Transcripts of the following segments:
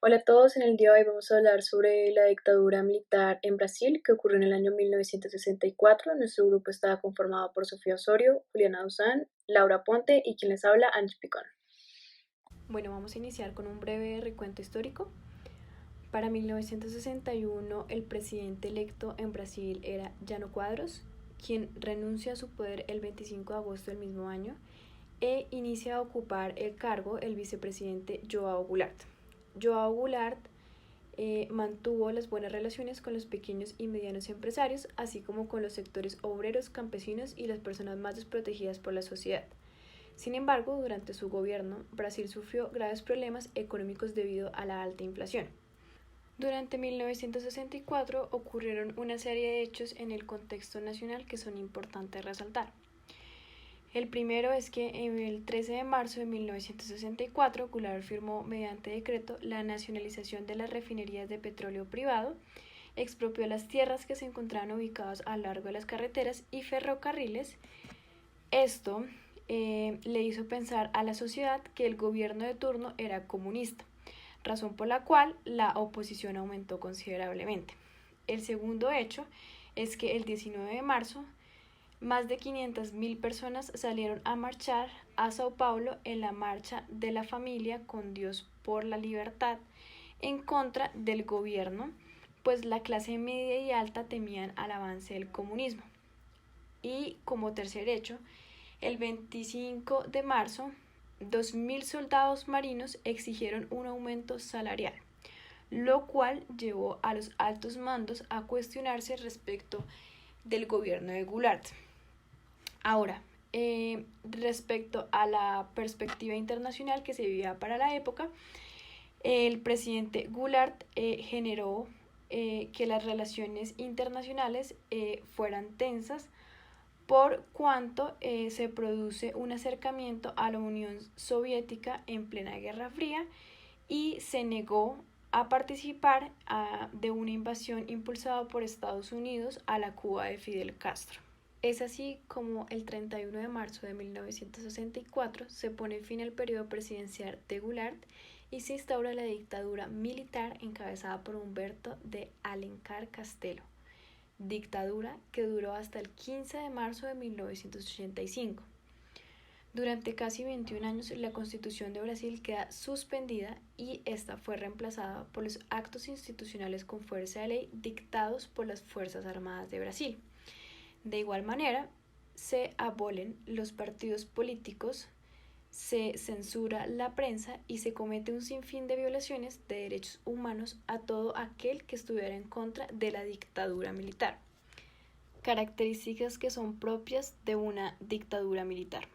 Hola a todos, en el día de hoy vamos a hablar sobre la dictadura militar en Brasil que ocurrió en el año 1964. Nuestro grupo estaba conformado por Sofía Osorio, Juliana Duzán, Laura Ponte y quien les habla, Angie Picón. Bueno, vamos a iniciar con un breve recuento histórico. Para 1961, el presidente electo en Brasil era Jânio Quadros, quien renuncia a su poder el 25 de agosto del mismo año e inicia a ocupar el cargo el vicepresidente João Goulart. João Goulart mantuvo las buenas relaciones con los pequeños y medianos empresarios, así como con los sectores obreros, campesinos y las personas más desprotegidas por la sociedad. Sin embargo, durante su gobierno, Brasil sufrió graves problemas económicos debido a la alta inflación. Durante 1964 ocurrieron una serie de hechos en el contexto nacional que son importantes resaltar. El primero es que el 13 de marzo de 1964 Goulart firmó mediante decreto la nacionalización de las refinerías de petróleo privado, expropió las tierras que se encontraban ubicadas a lo largo de las carreteras y ferrocarriles. Esto le hizo pensar a la sociedad que el gobierno de turno era comunista, razón por la cual la oposición aumentó considerablemente. El segundo hecho es que el 19 de marzo más de 500.000 personas salieron a marchar a Sao Paulo en la Marcha de la Familia con Dios por la Libertad en contra del gobierno, pues la clase media y alta temían al avance del comunismo. Y como tercer hecho, el 25 de marzo, 2.000 soldados marinos exigieron un aumento salarial, lo cual llevó a los altos mandos a cuestionarse respecto del gobierno de Goulart. Ahora, respecto a la perspectiva internacional que se vivía para la época, el presidente Goulart generó que las relaciones internacionales fueran tensas por cuanto se produce un acercamiento a la Unión Soviética en plena Guerra Fría y se negó a participar de una invasión impulsada por Estados Unidos a la Cuba de Fidel Castro. Es así como el 31 de marzo de 1964 se pone fin al periodo presidencial de Goulart y se instaura la dictadura militar encabezada por Humberto de Alencar Castelo, dictadura que duró hasta el 15 de marzo de 1985. Durante casi 21 años la Constitución de Brasil queda suspendida y esta fue reemplazada por los actos institucionales con fuerza de ley dictados por las Fuerzas Armadas de Brasil. De igual manera, se abolen los partidos políticos, se censura la prensa y se comete un sinfín de violaciones de derechos humanos a todo aquel que estuviera en contra de la dictadura militar. Características que son propias de una dictadura militar.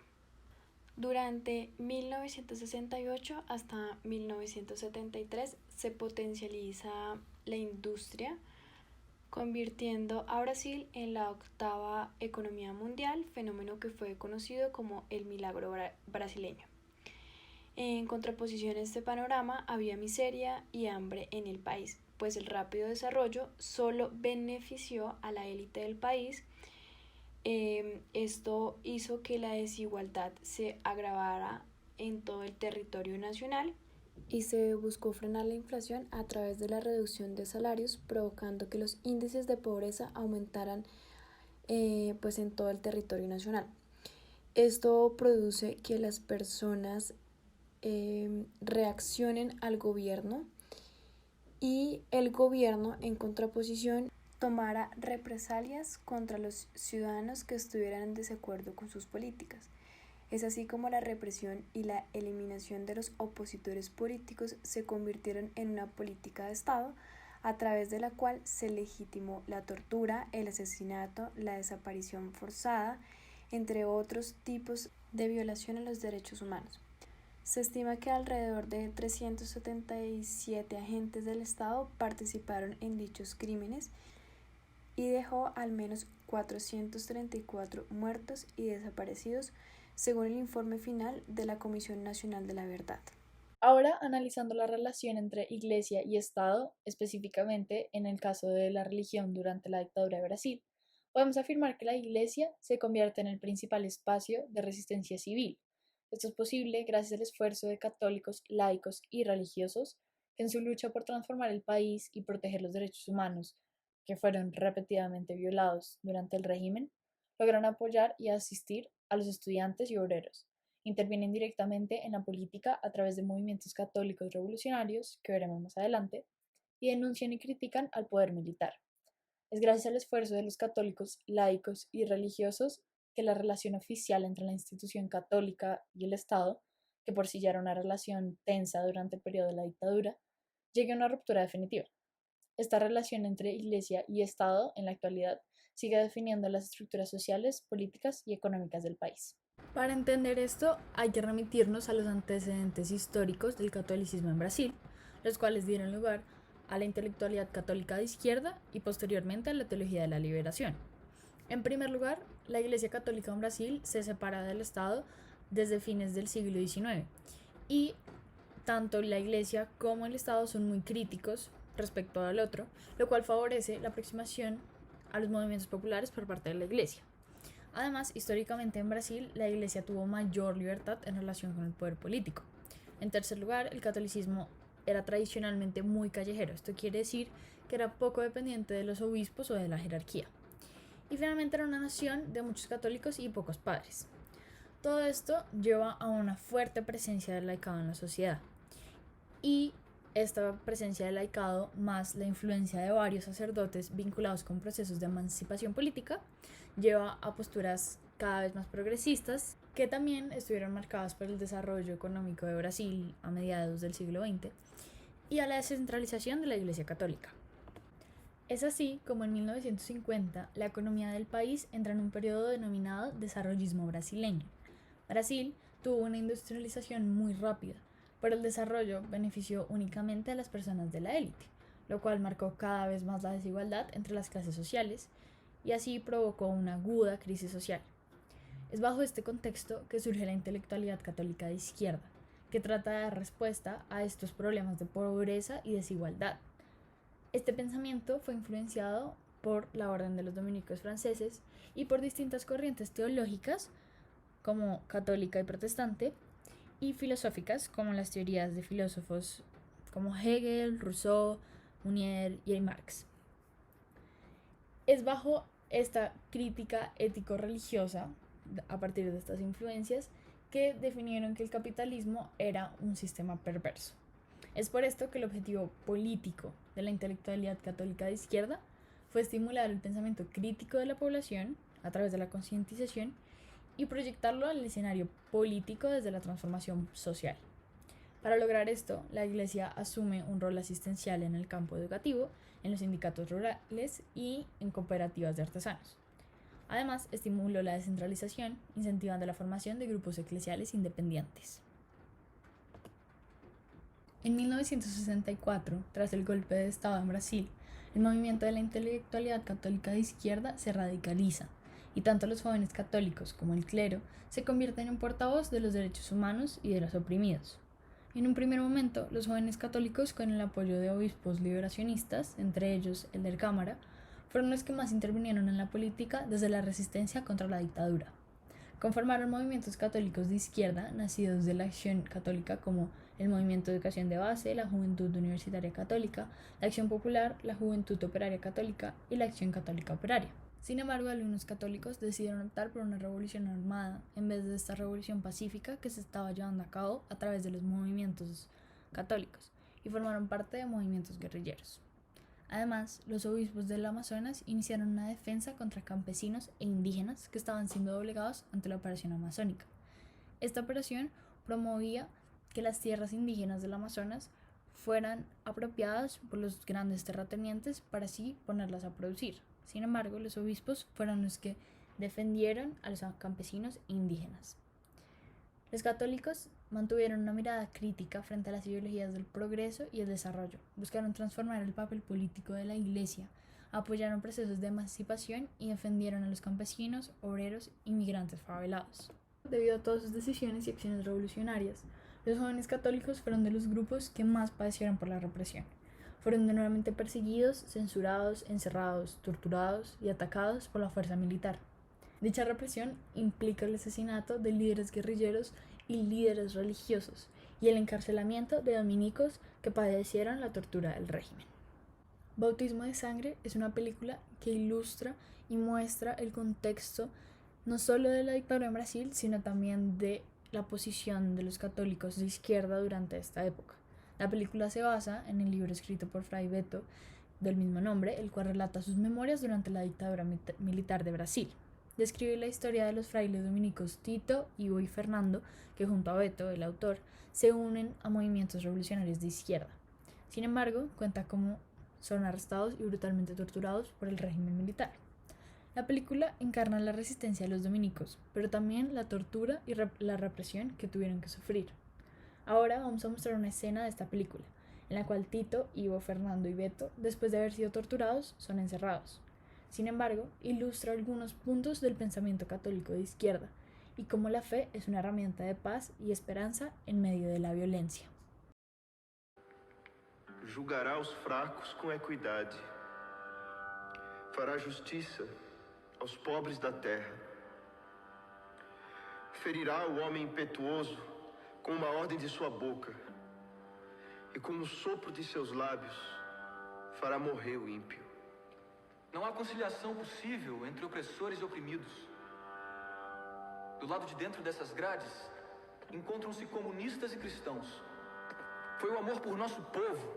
Durante 1968 hasta 1973 se potencializa la industria, convirtiendo a Brasil en la octava economía mundial, fenómeno que fue conocido como el milagro brasileño. En contraposición a este panorama había miseria y hambre en el país, pues el rápido desarrollo solo benefició a la élite del país. Esto hizo que la desigualdad se agravara en todo el territorio nacional y se buscó frenar la inflación a través de la reducción de salarios, provocando que los índices de pobreza aumentaran pues en todo el territorio nacional. Esto produce que las personas reaccionen al gobierno y el gobierno en contraposición tomara represalias contra los ciudadanos que estuvieran en desacuerdo con sus políticas. Es así como la represión y la eliminación de los opositores políticos se convirtieron en una política de Estado a través de la cual se legitimó la tortura, el asesinato, la desaparición forzada, entre otros tipos de violación a los derechos humanos. Se estima que alrededor de 377 agentes del Estado participaron en dichos crímenes y dejó al menos 434 muertos y desaparecidos, según el informe final de la Comisión Nacional de la Verdad. Ahora, analizando la relación entre Iglesia y Estado, específicamente en el caso de la religión durante la dictadura de Brasil, podemos afirmar que la Iglesia se convierte en el principal espacio de resistencia civil. Esto es posible gracias al esfuerzo de católicos, laicos y religiosos que en su lucha por transformar el país y proteger los derechos humanos, que fueron repetidamente violados durante el régimen, lograron apoyar y asistir a los estudiantes y obreros. Intervienen directamente en la política a través de movimientos católicos revolucionarios, que veremos más adelante, y denuncian y critican al poder militar. Es gracias al esfuerzo de los católicos laicos y religiosos que la relación oficial entre la institución católica y el Estado, que por sí ya era una relación tensa durante el periodo de la dictadura, llegue a una ruptura definitiva. Esta relación entre Iglesia y Estado en la actualidad sigue definiendo las estructuras sociales, políticas y económicas del país. Para entender esto, hay que remitirnos a los antecedentes históricos del catolicismo en Brasil, los cuales dieron lugar a la intelectualidad católica de izquierda y posteriormente a la teología de la liberación. En primer lugar, la Iglesia Católica en Brasil se separa del Estado desde fines del siglo XIX y tanto la Iglesia como el Estado son muy críticos respecto al otro, lo cual favorece la aproximación a los movimientos populares por parte de la Iglesia. Además, históricamente en Brasil, la Iglesia tuvo mayor libertad en relación con el poder político. En tercer lugar, el catolicismo era tradicionalmente muy callejero. Esto quiere decir que era poco dependiente de los obispos o de la jerarquía. Y finalmente era una nación de muchos católicos y pocos padres. Todo esto lleva a una fuerte presencia del laicado en la sociedad. Y esta presencia del laicado, más la influencia de varios sacerdotes vinculados con procesos de emancipación política, lleva a posturas cada vez más progresistas, que también estuvieron marcadas por el desarrollo económico de Brasil a mediados del siglo XX y a la descentralización de la Iglesia Católica. Es así como en 1950 la economía del país entra en un periodo denominado desarrollismo brasileño. Brasil tuvo una industrialización muy rápida, pero el desarrollo benefició únicamente a las personas de la élite, lo cual marcó cada vez más la desigualdad entre las clases sociales y así provocó una aguda crisis social. Es bajo este contexto que surge la intelectualidad católica de izquierda, que trata de dar respuesta a estos problemas de pobreza y desigualdad. Este pensamiento fue influenciado por la Orden de los Dominicos franceses y por distintas corrientes teológicas como católica y protestante, y filosóficas como las teorías de filósofos como Hegel, Rousseau, Mounier y Marx. Es bajo esta crítica ético-religiosa, a partir de estas influencias, que definieron que el capitalismo era un sistema perverso. Es por esto que el objetivo político de la intelectualidad católica de izquierda fue estimular el pensamiento crítico de la población a través de la concientización y proyectarlo al escenario político desde la transformación social. Para lograr esto, la Iglesia asume un rol asistencial en el campo educativo, en los sindicatos rurales y en cooperativas de artesanos. Además, estimuló la descentralización, incentivando la formación de grupos eclesiales independientes. En 1964, tras el golpe de Estado en Brasil, el movimiento de la intelectualidad católica de izquierda se radicaliza, y tanto los jóvenes católicos como el clero se convierten en portavoz de los derechos humanos y de los oprimidos. En un primer momento, los jóvenes católicos, con el apoyo de obispos liberacionistas, entre ellos el del Cámara, fueron los que más intervinieron en la política desde la resistencia contra la dictadura. Conformaron movimientos católicos de izquierda nacidos de la acción católica como el Movimiento de Educación de Base, la Juventud Universitaria Católica, la Acción Popular, la Juventud Operaria Católica y la Acción Católica Operaria. Sin embargo, algunos católicos decidieron optar por una revolución armada en vez de esta revolución pacífica que se estaba llevando a cabo a través de los movimientos católicos y formaron parte de movimientos guerrilleros. Además, los obispos del Amazonas iniciaron una defensa contra campesinos e indígenas que estaban siendo doblegados ante la operación amazónica. Esta operación promovía que las tierras indígenas del Amazonas fueran apropiadas por los grandes terratenientes para así ponerlas a producir. Sin embargo, los obispos fueron los que defendieron a los campesinos indígenas. Los católicos mantuvieron una mirada crítica frente a las ideologías del progreso y el desarrollo. Buscaron transformar el papel político de la Iglesia, apoyaron procesos de emancipación y defendieron a los campesinos, obreros y migrantes favelados. Debido a todas sus decisiones y acciones revolucionarias, los jóvenes católicos fueron de los grupos que más padecieron por la represión. Fueron nuevamente perseguidos, censurados, encerrados, torturados y atacados por la fuerza militar. Dicha represión implica el asesinato de líderes guerrilleros y líderes religiosos y el encarcelamiento de dominicos que padecieron la tortura del régimen. Bautismo de Sangre es una película que ilustra y muestra el contexto no solo de la dictadura en Brasil, sino también de la posición de los católicos de izquierda durante esta época. La película se basa en el libro escrito por Fray Beto del mismo nombre, el cual relata sus memorias durante la dictadura militar de Brasil. Describe la historia de los frailes dominicos Tito, Ivo y Fernando, que junto a Beto, el autor, se unen a movimientos revolucionarios de izquierda. Sin embargo, cuenta cómo son arrestados y brutalmente torturados por el régimen militar. La película encarna la resistencia de los dominicos, pero también la tortura y la represión que tuvieron que sufrir. Ahora vamos a mostrar una escena de esta película, en la cual Tito, Ivo, Fernando y Beto, después de haber sido torturados, son encerrados. Sin embargo, ilustra algunos puntos del pensamiento católico de izquierda y cómo la fe es una herramienta de paz y esperanza en medio de la violencia. Julgará os fracos com equidade. Fará justiça aos pobres da terra. Ferirá o homem impetuoso com uma ordem de sua boca, e com o sopro de seus lábios fará morrer o ímpio. Não há conciliação possível entre opressores e oprimidos. Do lado de dentro dessas grades, encontram-se comunistas e cristãos. Foi o amor por nosso povo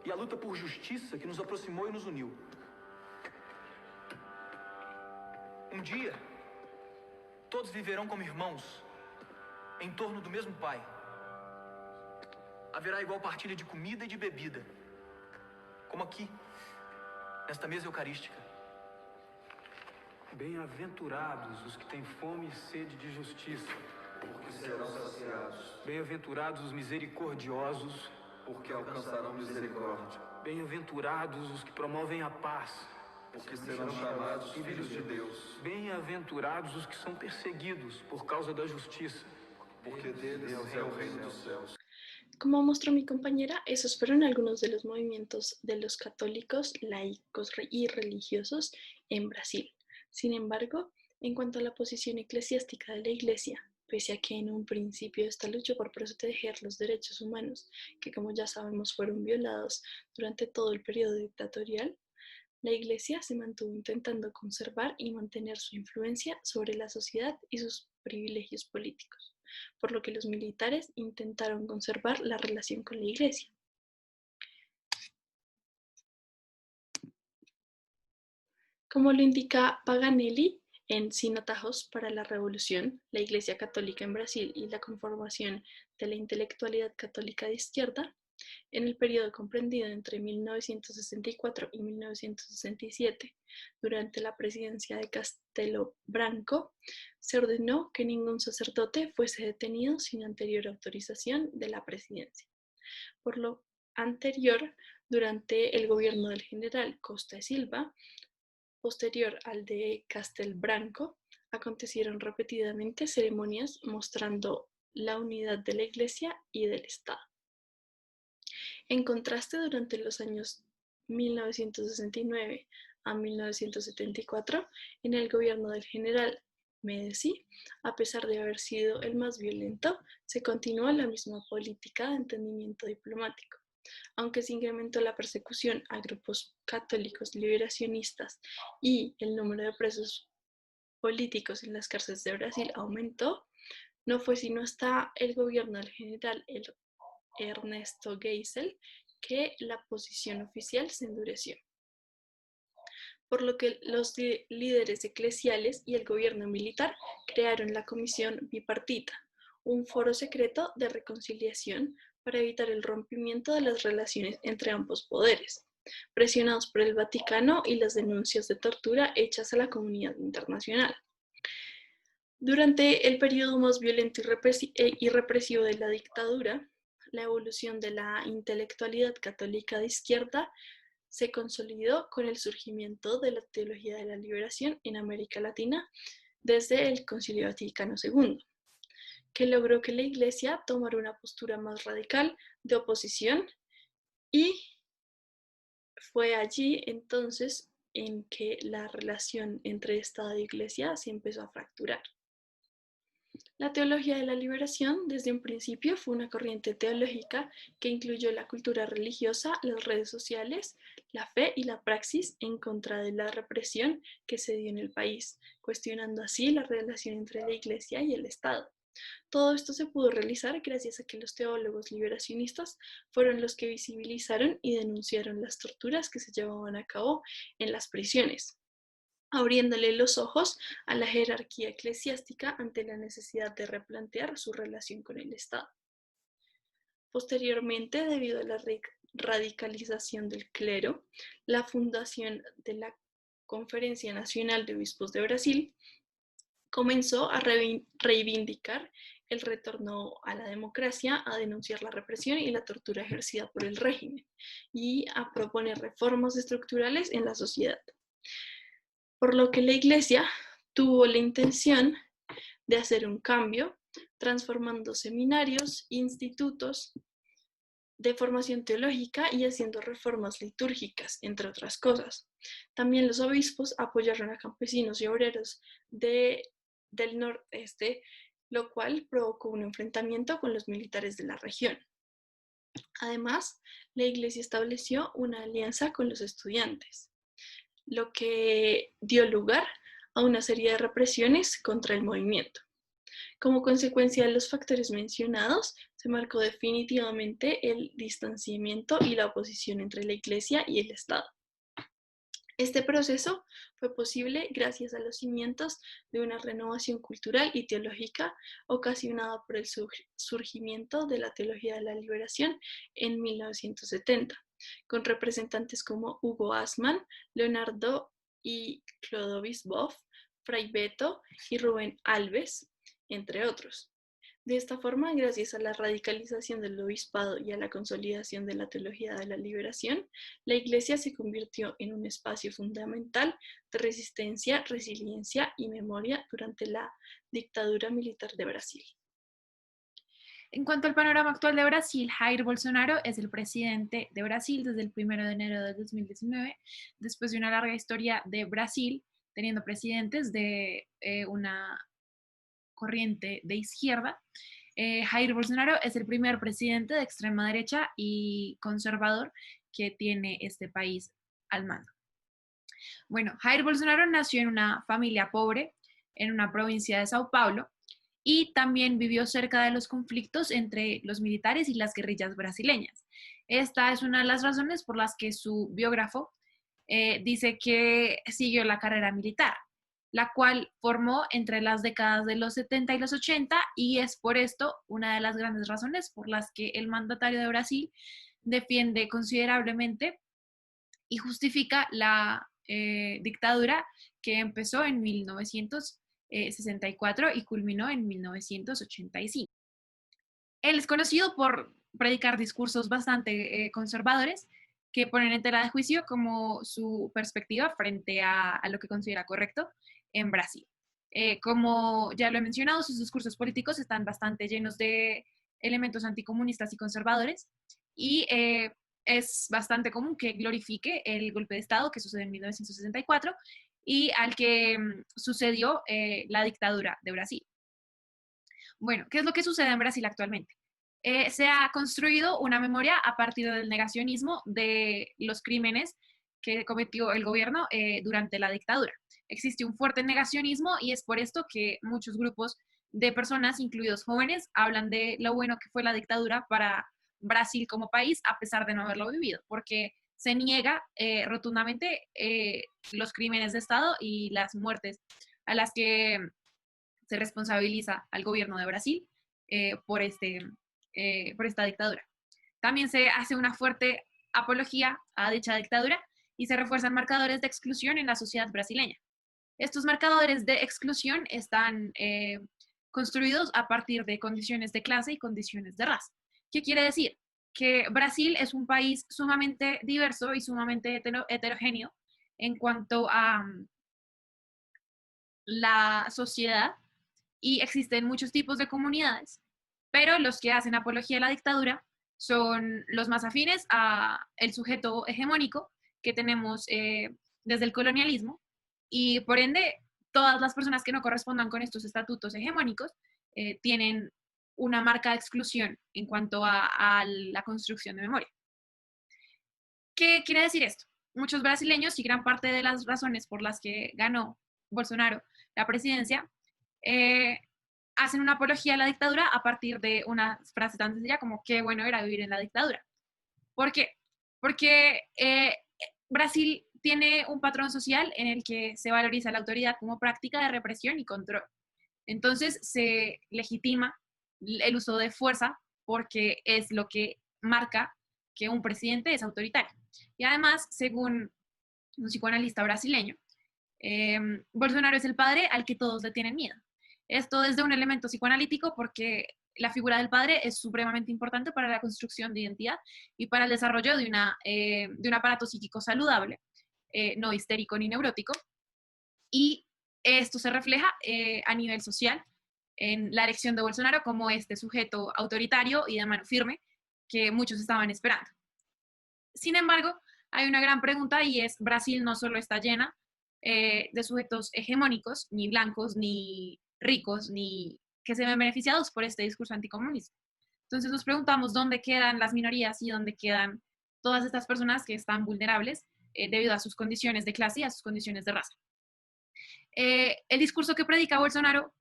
e a luta por justiça que nos aproximou e nos uniu. Um dia, todos viverão como irmãos, em torno do mesmo Pai. Haverá igual partilha de comida e de bebida, como aqui, nesta mesa eucarística. Bem-aventurados os que têm fome e sede de justiça, Porque serão saciados, bem-aventurados os misericordiosos, porque alcançarão misericórdia, bem-aventurados os que promovem a paz, porque serão chamados filhos de Deus, bem-aventurados os que são perseguidos por causa da justiça, porque deles é o reino dos céus. Como mostró mi compañera, esos fueron algunos de los movimientos de los católicos, laicos y religiosos en Brasil. Sin embargo, en cuanto a la posición eclesiástica de la Iglesia, pese a que en un principio esta luchó por proteger los derechos humanos, que como ya sabemos fueron violados durante todo el periodo dictatorial, la Iglesia se mantuvo intentando conservar y mantener su influencia sobre la sociedad y sus privilegios políticos, por lo que los militares intentaron conservar la relación con la Iglesia. Como lo indica Paganelli en Sin atajos para la revolución, la Iglesia Católica en Brasil y la conformación de la intelectualidad católica de izquierda, en el periodo comprendido entre 1964 y 1967, durante la presidencia de Castelo Branco, se ordenó que ningún sacerdote fuese detenido sin anterior autorización de la presidencia. Por lo anterior, durante el gobierno del general Costa e Silva, posterior al de Castel Branco, acontecieron repetidamente ceremonias mostrando la unidad de la Iglesia y del Estado. En contraste, durante los años 1969 a 1974, en el gobierno del general Médici, a pesar de haber sido el más violento, se continuó la misma política de entendimiento diplomático. Aunque se incrementó la persecución a grupos católicos liberacionistas y el número de presos políticos en las cárceles de Brasil aumentó, no fue sino hasta el gobierno del general Ernesto Geisel que la posición oficial se endureció, por lo que los líderes eclesiales y el gobierno militar crearon la Comisión Bipartita, un foro secreto de reconciliación para evitar el rompimiento de las relaciones entre ambos poderes, presionados por el Vaticano y las denuncias de tortura hechas a la comunidad internacional. Durante el periodo más violento y represivo de la dictadura, la evolución de la intelectualidad católica de izquierda se consolidó con el surgimiento de la teología de la liberación en América Latina desde el Concilio Vaticano II, que logró que la Iglesia tomara una postura más radical de oposición, y fue allí entonces en que la relación entre Estado e Iglesia se empezó a fracturar. La teología de la liberación desde un principio fue una corriente teológica que incluyó la cultura religiosa, las redes sociales, la fe y la praxis en contra de la represión que se dio en el país, cuestionando así la relación entre la Iglesia y el Estado. Todo esto se pudo realizar gracias a que los teólogos liberacionistas fueron los que visibilizaron y denunciaron las torturas que se llevaban a cabo en las prisiones, abriéndole los ojos a la jerarquía eclesiástica ante la necesidad de replantear su relación con el Estado. Posteriormente, debido a la radicalización del clero, la fundación de la Conferencia Nacional de Obispos de Brasil comenzó a reivindicar el retorno a la democracia, a denunciar la represión y la tortura ejercida por el régimen y a proponer reformas estructurales en la sociedad. Por lo que la Iglesia tuvo la intención de hacer un cambio, transformando seminarios, institutos de formación teológica y haciendo reformas litúrgicas, entre otras cosas. También los obispos apoyaron a campesinos y obreros del nordeste, lo cual provocó un enfrentamiento con los militares de la región. Además, la Iglesia estableció una alianza con los estudiantes, lo que dio lugar a una serie de represiones contra el movimiento. Como consecuencia de los factores mencionados, se marcó definitivamente el distanciamiento y la oposición entre la Iglesia y el Estado. Este proceso fue posible gracias a los cimientos de una renovación cultural y teológica ocasionada por el surgimiento de la teología de la liberación en 1970, con representantes como Hugo Assmann, Leonardo y Clodovis Boff, Fray Beto y Rubén Alves, entre otros. De esta forma, gracias a la radicalización del obispado y a la consolidación de la teología de la liberación, la Iglesia se convirtió en un espacio fundamental de resistencia, resiliencia y memoria durante la dictadura militar de Brasil. En cuanto al panorama actual de Brasil, Jair Bolsonaro es el presidente de Brasil desde el 1 de enero de 2019, después de una larga historia de Brasil, teniendo presidentes de una corriente de izquierda. Jair Bolsonaro es el primer presidente de extrema derecha y conservador que tiene este país al mando. Bueno, Jair Bolsonaro nació en una familia pobre en una provincia de Sao Paulo y también vivió cerca de los conflictos entre los militares y las guerrillas brasileñas. Esta es una de las razones por las que su biógrafo dice que siguió la carrera militar, la cual formó entre las décadas de los 70 y los 80, y es por esto una de las grandes razones por las que el mandatario de Brasil defiende considerablemente y justifica la dictadura que empezó en 1964 y culminó en 1985. Él es conocido por predicar discursos bastante conservadores que ponen en tela de juicio como su perspectiva frente a lo que considera correcto en Brasil. Como ya lo he mencionado, sus discursos políticos están bastante llenos de elementos anticomunistas y conservadores, y es bastante común que glorifique el golpe de Estado que sucedió en 1964 y al que sucedió la dictadura de Brasil. Bueno, ¿qué es lo que sucede en Brasil actualmente? Se ha construido una memoria a partir del negacionismo de los crímenes que cometió el gobierno durante la dictadura. Existe un fuerte negacionismo y es por esto que muchos grupos de personas, incluidos jóvenes, hablan de lo bueno que fue la dictadura para Brasil como país, a pesar de no haberlo vivido, porque se niega rotundamente los crímenes de Estado y las muertes a las que se responsabiliza al gobierno de Brasil por esta dictadura. También se hace una fuerte apología a dicha dictadura y se refuerzan marcadores de exclusión en la sociedad brasileña. Estos marcadores de exclusión están construidos a partir de condiciones de clase y condiciones de raza. ¿Qué quiere decir? Que Brasil es un país sumamente diverso y sumamente heterogéneo en cuanto a la sociedad, y existen muchos tipos de comunidades, pero los que hacen apología a la dictadura son los más afines a el sujeto hegemónico que tenemos desde el colonialismo, y por ende todas las personas que no correspondan con estos estatutos hegemónicos tienen una marca de exclusión en cuanto a la construcción de memoria. ¿Qué quiere decir esto? Muchos brasileños, y gran parte de las razones por las que ganó Bolsonaro la presidencia, hacen una apología a la dictadura a partir de una frase tan sencilla como qué bueno era vivir en la dictadura. ¿Por qué? Porque Brasil tiene un patrón social en el que se valoriza la autoridad como práctica de represión y control. Entonces se legitima el uso de fuerza porque es lo que marca que un presidente es autoritario. Y además, según un psicoanalista brasileño, Bolsonaro es el padre al que todos le tienen miedo. Esto desde un elemento psicoanalítico porque la figura del padre es supremamente importante para la construcción de identidad y para el desarrollo de un aparato psíquico saludable, no histérico ni neurótico. Y esto se refleja a nivel social en la elección de Bolsonaro como este sujeto autoritario y de mano firme que muchos estaban esperando. Sin embargo, hay una gran pregunta y es, Brasil no solo está llena de sujetos hegemónicos, ni blancos, ni ricos, ni que se ven beneficiados por este discurso anticomunista. Entonces nos preguntamos dónde quedan las minorías y dónde quedan todas estas personas que están vulnerables debido a sus condiciones de clase y a sus condiciones de raza. El discurso que predica Bolsonaro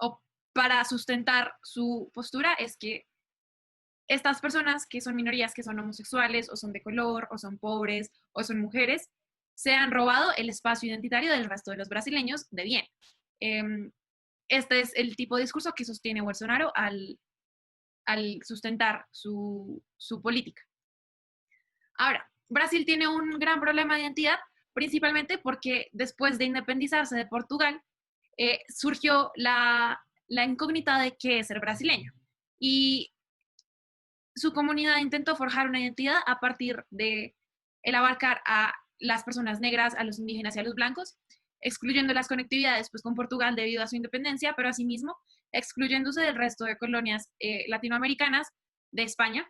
o para sustentar su postura es que estas personas que son minorías, que son homosexuales, o son de color, o son pobres, o son mujeres, se han robado el espacio identitario del resto de los brasileños de bien. Este es el tipo de discurso que sostiene Bolsonaro al sustentar su política. Ahora, Brasil tiene un gran problema de identidad, principalmente porque después de independizarse de Portugal, surgió la incógnita de qué es ser brasileño. Y su comunidad intentó forjar una identidad a partir de el abarcar a las personas negras, a los indígenas y a los blancos, excluyendo las conectividades pues, con Portugal debido a su independencia, pero asimismo excluyéndose del resto de colonias latinoamericanas de España,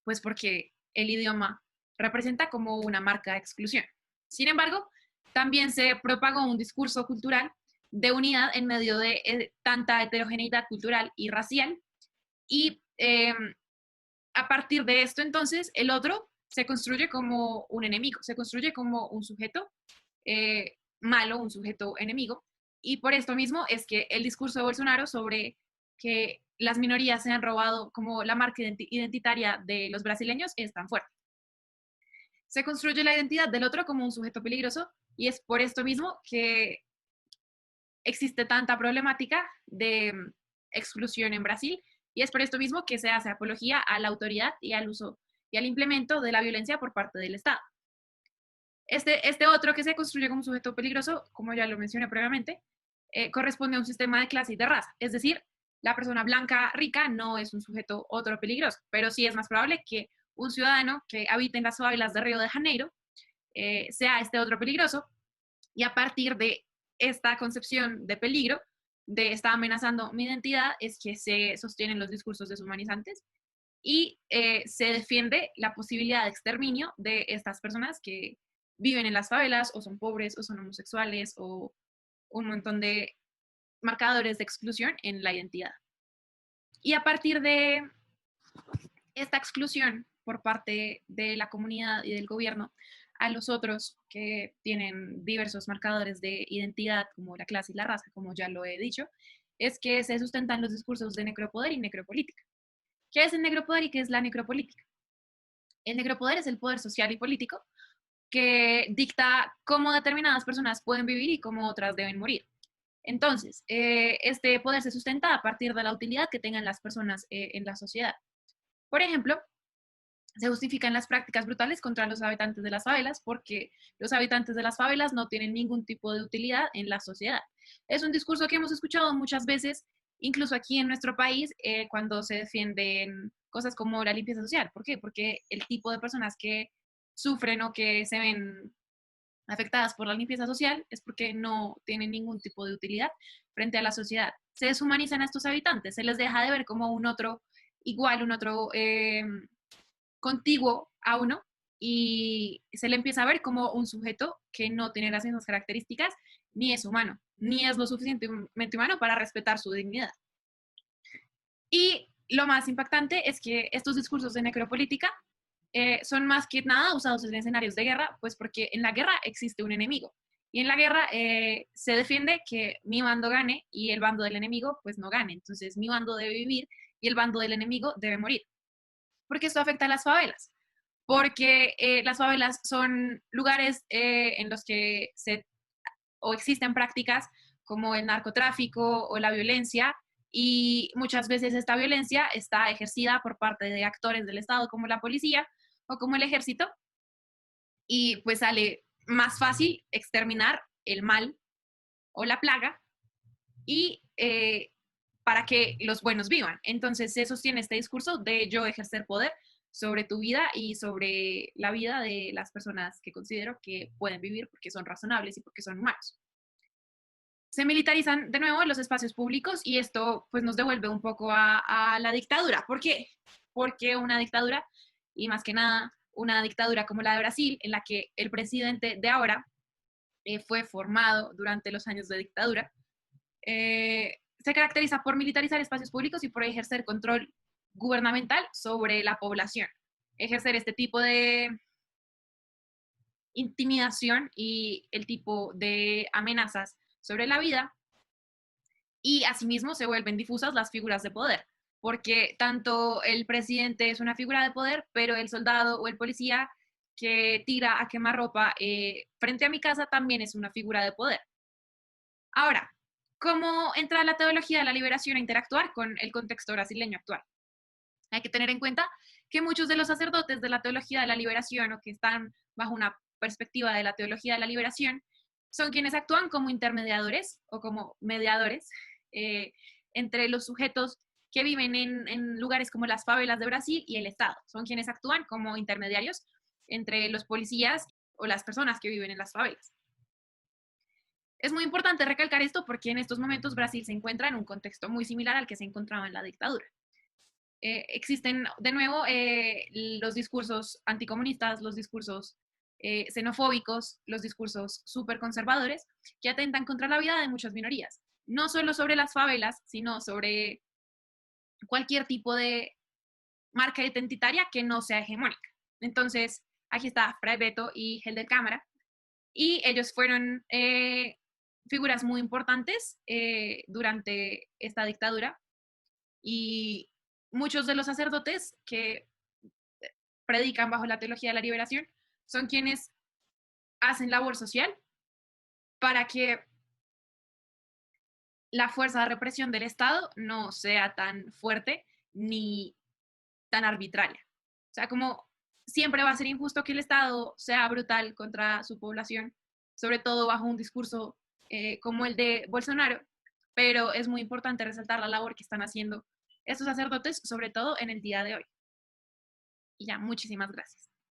pues porque el idioma representa como una marca de exclusión. Sin embargo, también se propagó un discurso cultural de unidad en medio de tanta heterogeneidad cultural y racial, y a partir de esto, entonces, el otro se construye como un enemigo, se construye como un sujeto malo, un sujeto enemigo, y por esto mismo es que el discurso de Bolsonaro sobre que las minorías se han robado como la marca identitaria de los brasileños es tan fuerte. Se construye la identidad del otro como un sujeto peligroso, y es por esto mismo que existe tanta problemática de exclusión en Brasil, y es por esto mismo que se hace apología a la autoridad y al uso y al implemento de la violencia por parte del Estado. Este otro que se construye como un sujeto peligroso, como ya lo mencioné previamente, corresponde a un sistema de clase y de raza. Es decir, la persona blanca rica no es un sujeto otro peligroso, pero sí es más probable que un ciudadano que habite en las favelas de Río de Janeiro sea este otro peligroso, y a partir de esta concepción de peligro, de está amenazando mi identidad, es que se sostienen los discursos deshumanizantes y se defiende la posibilidad de exterminio de estas personas que viven en las favelas o son pobres o son homosexuales o un montón de marcadores de exclusión en la identidad. Y a partir de esta exclusión por parte de la comunidad y del gobierno a los otros que tienen diversos marcadores de identidad, como la clase y la raza, como ya lo he dicho, es que se sustentan los discursos de necropoder y necropolítica. ¿Qué es el necropoder y qué es la necropolítica? El necropoder es el poder social y político que dicta cómo determinadas personas pueden vivir y cómo otras deben morir. Entonces, este poder se sustenta a partir de la utilidad que tengan las personas en la sociedad. Por ejemplo, se justifican las prácticas brutales contra los habitantes de las favelas porque los habitantes de las favelas no tienen ningún tipo de utilidad en la sociedad. Es un discurso que hemos escuchado muchas veces, incluso aquí en nuestro país, cuando se defienden cosas como la limpieza social. ¿Por qué? Porque el tipo de personas que sufren o que se ven afectadas por la limpieza social es porque no tienen ningún tipo de utilidad frente a la sociedad. Se deshumanizan a estos habitantes, se les deja de ver como un otro igual, un otro contiguo a uno, y se le empieza a ver como un sujeto que no tiene las mismas características ni es humano, ni es lo suficientemente humano para respetar su dignidad. Y lo más impactante es que estos discursos de necropolítica son más que nada usados en escenarios de guerra, pues porque en la guerra existe un enemigo. Y en la guerra se defiende que mi bando gane y el bando del enemigo pues no gane. Entonces mi bando debe vivir y el bando del enemigo debe morir. Porque esto afecta a las favelas. Porque las favelas son lugares en los que existen prácticas como el narcotráfico o la violencia, y muchas veces esta violencia está ejercida por parte de actores del Estado como la policía o como el ejército, y pues sale más fácil exterminar el mal o la plaga y para que los buenos vivan. Entonces se sostiene este discurso de yo ejercer poder sobre tu vida y sobre la vida de las personas que considero que pueden vivir porque son razonables y porque son humanos. Se militarizan de nuevo los espacios públicos y esto pues nos devuelve un poco a la dictadura. ¿Por qué? Porque una dictadura, y más que nada una dictadura como la de Brasil, en la que el presidente de ahora fue formado durante los años de dictadura, se caracteriza por militarizar espacios públicos y por ejercer control gubernamental sobre la población. Ejercer este tipo de intimidación y el tipo de amenazas sobre la vida, y asimismo se vuelven difusas las figuras de poder, porque tanto el presidente es una figura de poder, pero el soldado o el policía que tira a quemarropa frente a mi casa también es una figura de poder. Ahora, ¿cómo entra la teología de la liberación a interactuar con el contexto brasileño actual? Hay que tener en cuenta que muchos de los sacerdotes de la teología de la liberación, o que están bajo una perspectiva de la teología de la liberación, son quienes actúan como intermediadores o como mediadores entre los sujetos que viven en lugares como las favelas de Brasil y el Estado. Son quienes actúan como intermediarios entre los policías o las personas que viven en las favelas. Es muy importante recalcar esto porque en estos momentos Brasil se encuentra en un contexto muy similar al que se encontraba en la dictadura. Existen de nuevo los discursos anticomunistas, los discursos xenofóbicos, los discursos súper conservadores que atentan contra la vida de muchas minorías, no solo sobre las favelas, sino sobre cualquier tipo de marca identitaria que no sea hegemónica. Entonces, aquí está Fray Beto y Helder Cámara, y ellos fueron figuras muy importantes durante esta dictadura, y muchos de los sacerdotes que predican bajo la teología de la liberación son quienes hacen labor social para que la fuerza de represión del Estado no sea tan fuerte ni tan arbitraria. O sea, como siempre va a ser injusto que el Estado sea brutal contra su población, sobre todo bajo un discurso como el de Bolsonaro, pero es muy importante resaltar la labor que están haciendo estos sacerdotes, sobre todo en el día de hoy. Y ya, muchísimas gracias.